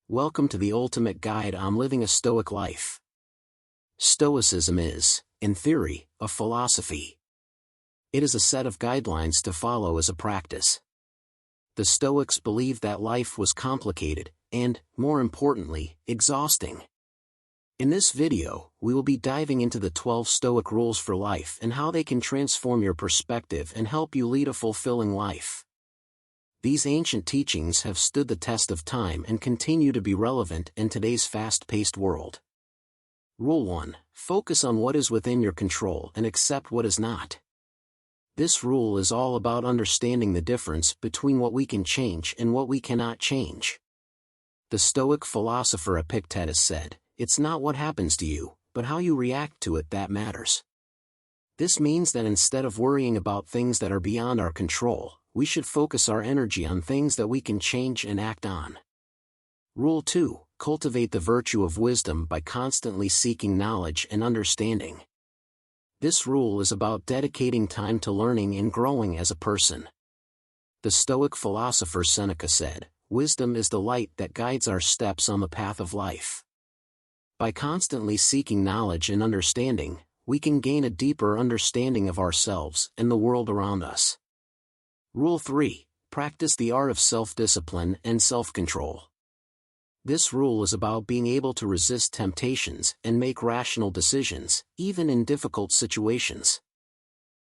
Welcome to the ultimate guide on living a Stoic life. Stoicism is, in theory, a philosophy. It is a set of guidelines to follow as a practice. The Stoics believed that life was complicated, and, more importantly, exhausting. In this video, we will be diving into the 12 Stoic rules for life and how they can transform your perspective and help you lead a fulfilling life. These ancient teachings have stood the test of time and continue to be relevant in today's fast-paced world. Rule 1. Focus on what is within your control and accept what is not. This rule is all about understanding the difference between what we can change and what we cannot change. The Stoic philosopher Epictetus said, "It's not what happens to you, but how you react to it that matters." This means that instead of worrying about things that are beyond our control, we should focus our energy on things that we can change and act on. Rule 2. Cultivate the virtue of wisdom by constantly seeking knowledge and understanding. This rule is about dedicating time to learning and growing as a person. The Stoic philosopher Seneca said, "Wisdom is the light that guides our steps on the path of life." By constantly seeking knowledge and understanding, we can gain a deeper understanding of ourselves and the world around us. Rule 3. Practice the art of self-discipline and self-control. This rule is about being able to resist temptations and make rational decisions, even in difficult situations.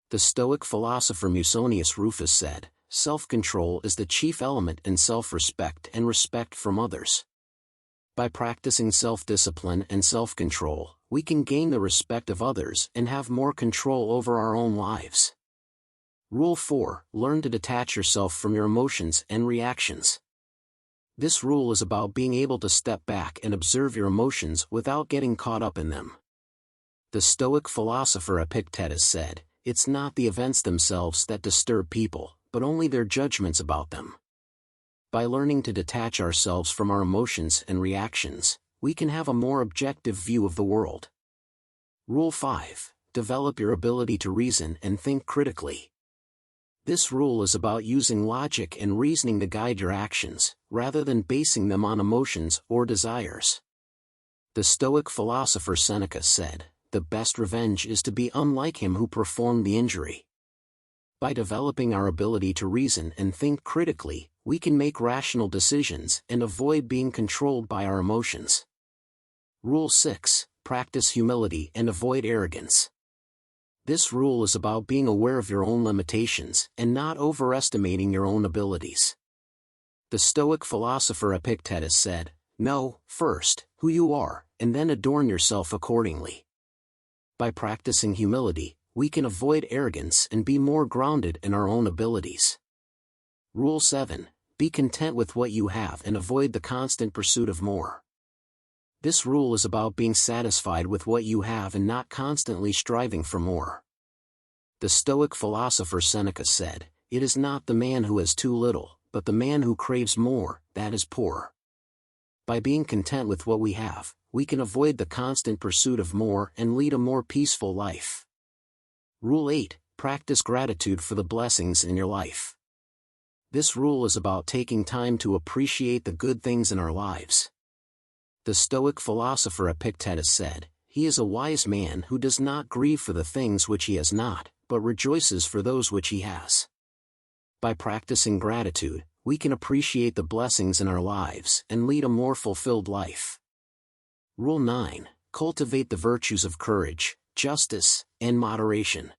The Stoic philosopher Musonius Rufus said, "Self-control is the chief element in self-respect and respect from others." By practicing self-discipline and self-control, we can gain the respect of others and have more control over our own lives. Rule 4. Learn to detach yourself from your emotions and reactions. This rule is about being able to step back and observe your emotions without getting caught up in them. The Stoic philosopher Epictetus said, "It's not the events themselves that disturb people, but only their judgments about them." By learning to detach ourselves from our emotions and reactions, we can have a more objective view of the world. Rule 5. Develop your ability to reason and think critically. This rule is about using logic and reasoning to guide your actions, rather than basing them on emotions or desires. The Stoic philosopher Seneca said, "The best revenge is to be unlike him who performed the injury." By developing our ability to reason and think critically, we can make rational decisions and avoid being controlled by our emotions. Rule 6. Practice humility and avoid arrogance. This rule is about being aware of your own limitations and not overestimating your own abilities. The Stoic philosopher Epictetus said, "Know, first, who you are, and then adorn yourself accordingly." By practicing humility, we can avoid arrogance and be more grounded in our own abilities. Rule 7. Be content with what you have and avoid the constant pursuit of more. This rule is about being satisfied with what you have and not constantly striving for more. The Stoic philosopher Seneca said, "It is not the man who has too little, but the man who craves more, that is poor." By being content with what we have, we can avoid the constant pursuit of more and lead a more peaceful life. Rule 8. Practice gratitude for the blessings in your life. This rule is about taking time to appreciate the good things in our lives. The Stoic philosopher Epictetus said, "He is a wise man who does not grieve for the things which he has not, but rejoices for those which he has." By practicing gratitude, we can appreciate the blessings in our lives and lead a more fulfilled life. Rule 9. Cultivate the virtues of courage, justice, and moderation.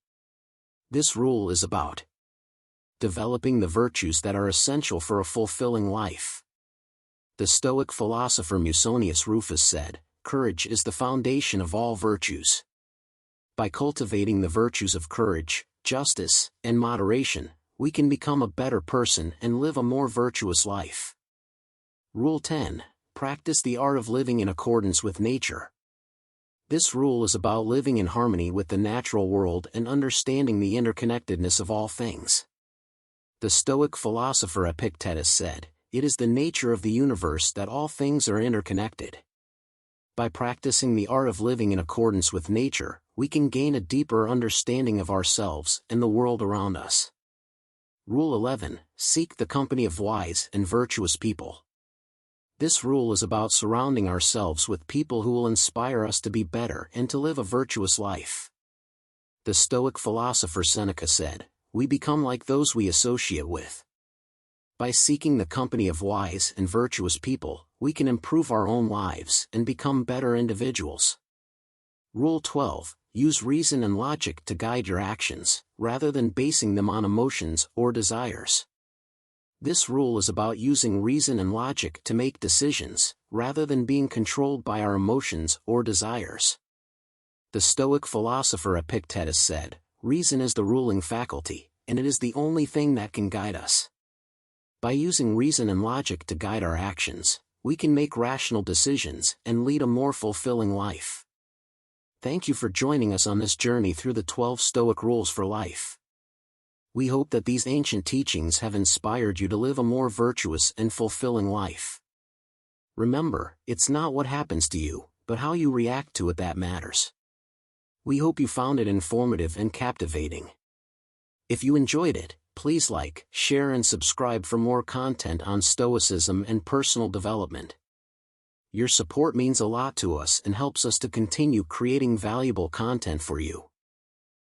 This rule is about developing the virtues that are essential for a fulfilling life. The Stoic philosopher Musonius Rufus said, "Courage is the foundation of all virtues." By cultivating the virtues of courage, justice, and moderation, we can become a better person and live a more virtuous life. Rule 10. Practice the art of living in accordance with nature. This rule is about living in harmony with the natural world and understanding the interconnectedness of all things. The Stoic philosopher Epictetus said, "It is the nature of the universe that all things are interconnected." By practicing the art of living in accordance with nature, we can gain a deeper understanding of ourselves and the world around us. Rule 11. Seek the company of wise and virtuous people. This rule is about surrounding ourselves with people who will inspire us to be better and to live a virtuous life. The Stoic philosopher Seneca said, "We become like those we associate with." By seeking the company of wise and virtuous people, we can improve our own lives and become better individuals. Rule 12. Use reason and logic to guide your actions, rather than basing them on emotions or desires. This rule is about using reason and logic to make decisions, rather than being controlled by our emotions or desires. The Stoic philosopher Epictetus said, "Reason is the ruling faculty, and it is the only thing that can guide us." By using reason and logic to guide our actions, we can make rational decisions and lead a more fulfilling life. Thank you for joining us on this journey through the 12 Stoic rules for life. We hope that these ancient teachings have inspired you to live a more virtuous and fulfilling life. Remember, it's not what happens to you, but how you react to it that matters. We hope you found it informative and captivating. If you enjoyed it, please like, share and subscribe for more content on Stoicism and personal development. Your support means a lot to us and helps us to continue creating valuable content for you.